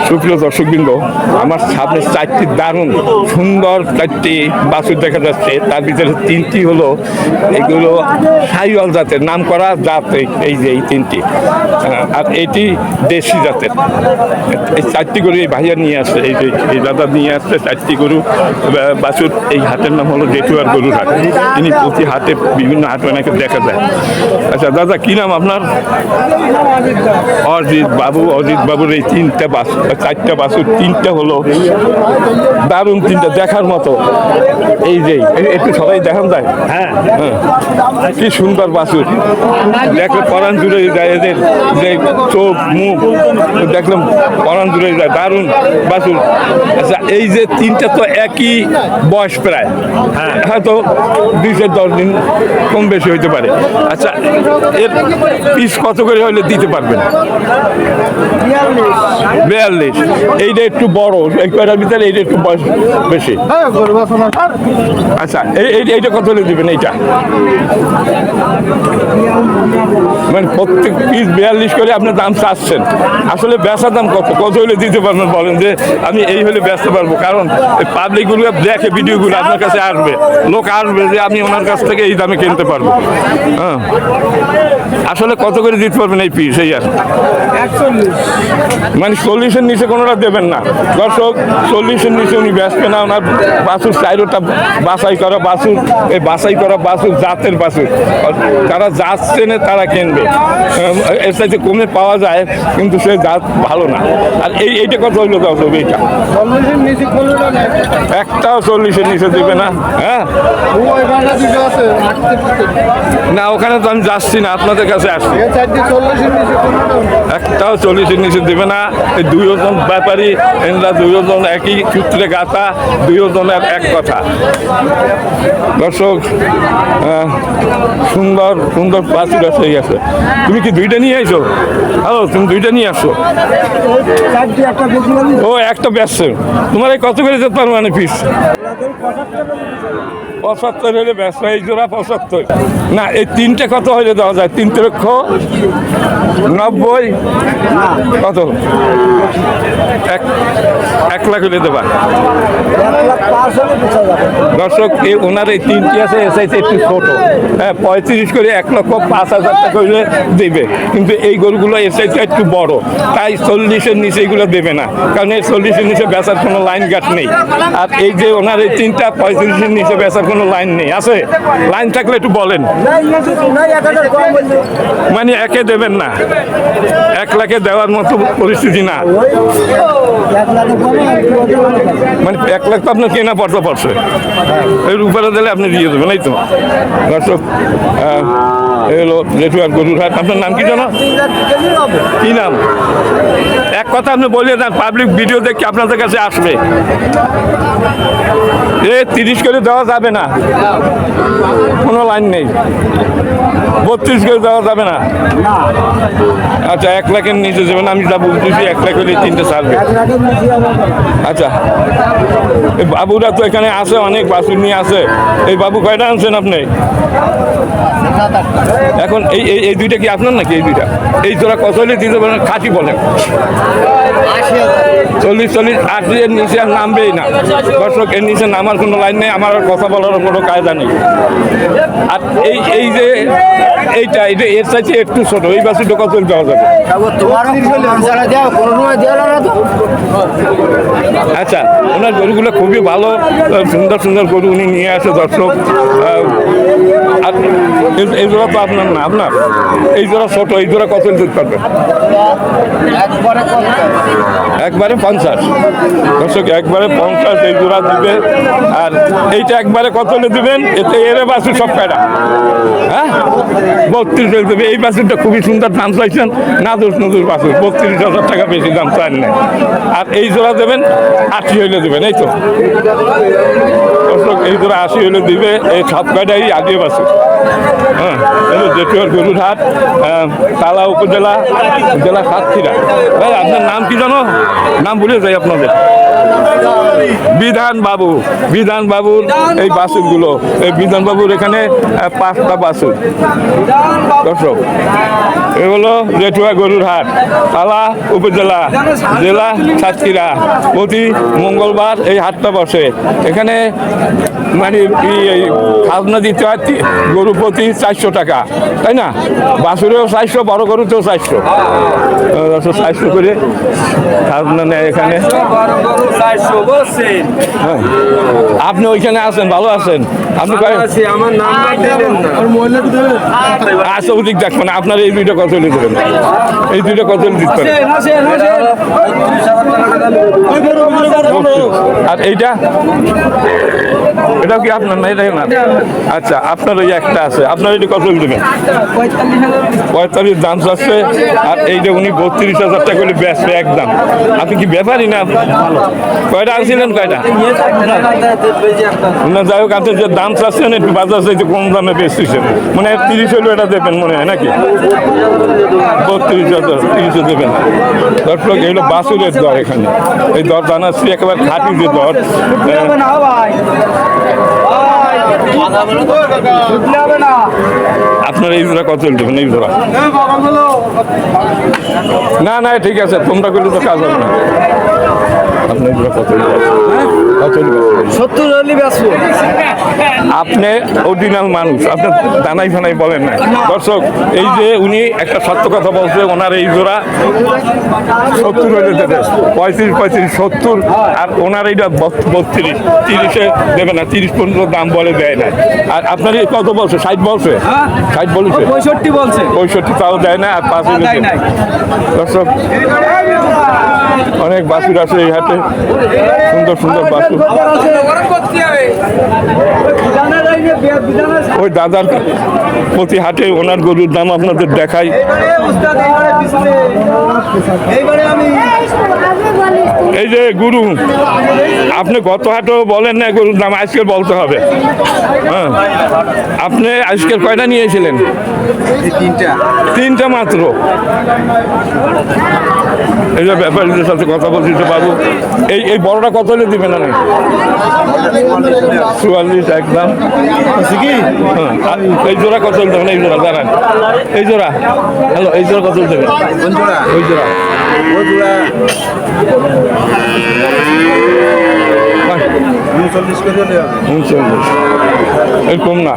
সুপ্রিয় দর্শকবৃন্দ, আমার সামনে চারটি দারুণ সুন্দর চারটি বাছুর দেখা যাচ্ছে। তার ভিতরে তিনটি হলো এগুলো সাইওয়াল জাতের, নাম করা জাত। এই যে এই তিনটি, আর এটি দেশি জাতের। এই চারটি গরু এই ভাইয়া নিয়ে আসছে, এই যে এই দাদা নিয়ে আসছে চারটি গরু বাছুর। এই হাটের নাম হলো জেঠুয়ার গরুর হাট। তিনি প্রতি হাটে বিভিন্ন হাট অনেকে দেখা যায়। আচ্ছা দাদা, কি নাম আপনার? অজিত বাবু। অজিত বাবুর এই তিনটা বাছুর, চারটা বাছুর, তিনটা হলো দারুণ, তিনটা দেখার মতো। এই যে একটু সবাই দেখান যায়। হ্যাঁ, কি সুন্দর বাছুর, দেখলে পরাণ জুড়ে যায়। এদের যে চোখ মুখ দেখলাম পরাণ জুড়ে যায়, দারুণ বাছুর। আচ্ছা, এই যে তিনটা তো একই বয়স প্রায়, হয়তো 2-10 দিন কম বেশি হইতে পারে। আচ্ছা, এর পিস কত করে হলে দিতে পারবেন? 42। এইটা একটু বড়, এই কয়টার ভিতরে এইটা একটু বয়স বেশি। আচ্ছা, এইটা কত হলে দিবেন? এইটা মানে প্রত্যেক পিস 42 করে আপনার দাম চাচ্ছেন। আসলে বেচা দাম কত কত হলে দিতে পারবেন বলেন, যে আমি এই হলে বেচতে পারবো? কারণ পাবলিকগুলো দেখে, ভিডিওগুলো আপনার কাছে আসবে, লোক আসবে যে আমি ওনার কাছ থেকে এই দামে কিনতে পারবো। হ্যাঁ, আসলে কত করে দিতে পারবেন এই পিস? এই আর মানে 40-এর নিচে কোনোটা দেবেন না দর্শক। 40-এর নিচে উনি ব্যস্ত না। ওনার বাছুর চাইরোটা বাছাই করা বাছুর, এই বাছাই করা বাছুর জাতের বাছুর। যারা জাত চেনে তারা কিনবে। এর সাথে কমে পাওয়া যায়, কিন্তু সে জাত ভালো না। আর এইটা কত হইলো দর্শক? এইটা একটাও 40-এর নিচে দেবে না। হ্যাঁ না, ওখানে তো আমি যাচ্ছি না, আপনাদের কাছে আসছি। একটাও 40-এর নিচে দেবে না। এই দুইজন ব্যাপারী, এনরা দুইজন একই সূত্রে গাথা, দুইজনের এক কথা। দর্শক, সুন্দর সুন্দর বাছুর আছে। গেছে, তুমি কি দুইটা নিয়ে আইছো? হ্যালো, তুমি দুইটা নিয়ে আসছো? ও, একটা বেচছে। তোমার এই কত করে যেতে পারবো মানে পিস? 75 হলে ব্যস্ত। এই জোড়া 75 না, এই তিনটে কত হলে দেওয়া যায়? 3,90,000 কত? 1 লাখ হলে দেবা? দর্শক, এই ওনার এই তিনটি আছে, এসআইতে একটু ছোট। হ্যাঁ, 35 করে 1,05,000 টাকা হইলে দেবে। কিন্তু এই গরুগুলো এসআইতে একটু বড়, তাই 40-এর নিচে এগুলো দেবে না। কারণ এই 40-এর নিচে বেচার কোনো লাইন গাট নেই। আর এই যে ওনার এই তিনটা 35-এর নিচে বেচার কোনো লাইন নেই। আছে লাইন থাকলে একটু বলেন। মানে একে দেবেন না? 1 লাখে দেওয়ার মতো পরিস্থিতি না। মানে 1 লাখ তো আপনার কেনা পড়ছে, এর উপরে দিলে আপনি দিয়ে দেবেন, এই তো। দর্শক, এলো জেঠুয়ার গরুর হাট। আপনার নাম কি জানো? কি নাম? এক কথা আপনি বলে দেন, পাবলিক ভিডিও দেখে আপনাদের কাছে আসবে। 30 করে দেওয়া যাবে না, কোনো লাইন নেই। 32 করে দেওয়া যাবে না? আচ্ছা, 1 লাখের নিচে যাবেন। আমি যা বুঝতেছি 1 লাখ হলে তিনটে ছাড়বে। আচ্ছা, এই বাবুরা তো এখানে আছে, অনেক বাছুর নিয়ে আছে। এই বাবু কয়টা আনছেন আপনি? এখন এই দুইটা কি আপনার নাকি? এই দুইটা, এই জোড়া কত হলে দিতে পারেন? খাঁটি বলেন। 40, 80 এর নিচে আর নামবেই না দর্শক। এর নিচে নামার কোনো লাইন নেই, আমার কথা বলার কোনো কায়দা নেই। আর এই যে এইটা এর চাইতে একটু ছোট, এই বাছুরটা কত দেওয়া যাবে? আচ্ছা, ওনার গরুগুলো খুবই ভালো, সুন্দর সুন্দর গরু উনি নিয়ে আসে দর্শক। আর এই জোড়া তো আপনার না, আপনার এই জোড়া ছোট। এই জোড়া কত দিতে পারবেন? একবারে 50 দর্শক, একবারে 50 এই জোড়া দিবে। আর এইটা একবারে কত হলে দেবেন? এতে এর বাছুর সব কয়টা? হ্যাঁ, 32 হলে দেবে। এই বাছুরটা খুবই সুন্দর, দাম চাইছেন নজর বাছুর, 32,000 টাকা বেশি দাম চান না। আর এই জোড়া দেবেন 80 হইলে দেবেন, এই তো দর্শক। এই জোড়া 80 হইলে দিবে। এই সব কয়টাই আগে বাছুর। হ্যাঁ, জেঠুয়ার গরুর হাট, তালা উপজেলা, জেলা সাতক্ষীরা। ভাই, আপনার নাম কি জানো? নাম ভুলে যাই আপনাদের। বিধান বাবুর এই বাছুরগুলো, এই বিধান বাবুর এখানে 5টা বাছুর। দর্শক, এগুলো জেঠুয়া গরুর হাট, পালা উপজেলা, জেলা সাতক্ষীরা। প্রতি মঙ্গলবার এই হাটটা বসে। এখানে মানে খাজনা দিতে হয় গরু প্রতি 400 টাকা, তাই না? বাছুরেও 400, বড় গরুতেও 400। 400 করে খাজনা নেয় এখানে। হ্যাঁ। আপনি ওইখানে আছেন, ভালো আছেন? আপনি আচ্ছা, ওদিক দেখবেন। আপনার এই দুইটা কত হলে দেবেন? এই দুইটা কত হলে দিতে পারেন? আর এইটা, এটাও কি আপনার? না, এটাই না। আচ্ছা, আপনার ওই একটা আছে, আপনার এটা কত হলে দেবেন? 45 দাম চাচ্ছে। আর এইটা উনি 32,000 টাকা করে বেচবে একদম। আপনি কি ব্যাপারই না? কয়টা আনছিলেন? কয়টা না, যাই হোক, আপনি যে দাম চাচ্ছেন একটু বাজার চাইতে কম দামে বেচতেছেন। মানে 30 হলেও এটা দেবেন মনে হয় নাকি? 32,000, 30 দেবেন। দর্শক, এগুলো বাছুরের দর এখানে। এই দর জানাচ্ছি একেবারে খাঁটি যে দর। আপনার এই জোড়া কত দেবেন? এই জোড়া না না, ঠিক আছে, তোমরা করলে তো কাজ হবে না। আপনার এই জোড়া কত? 70 হলে বেচবো। আপনি অরিজিনাল মানুষ, আপনি দানাই ফানাই বলেন না। দর্শক, এই যে উনি একটা সত্য কথা বলছে, ওনার এই জোড়া 70 হলে দেবে। 35, 70। আর ওনার এইটা 32, 30-এ দেবে না। 30 পর্যন্ত দাম বলে দেয় না। আর আপনার এই কত বলছে? 60 বলছে? 60 বলছে? 65 বলছে। 65 তাও দেয় না। আর 5 দেয় নাই। দর্শক, অনেক বাছুর আছে এই হাটে, সুন্দর সুন্দর বাছুর। ওই দাদার প্রতি হাটে ওনার গরুর দাম আপনাদের দেখাই। এই যে গুরু, আপনি গত হাটেও বলেন না গরুর দাম, আজকে বলতে হবে। হ্যাঁ, আপনি আজকের কয়টা নিয়েছিলেন? 3টা মাত্র। এই যে ব্যাপারীদের সাথে কথা বলছি তো বাবু, এই বড়টা কত হলে দিবেন? না 44 একদম। হ্যাঁ, এই জোড়া কত হলে দেবেন? এই জোড়া দাঁড়ান, এই জোড়া, হ্যালো, এই জোড়া কত হলে দেবেন? ওই জোড়া 39 করে, 39 এরকম না।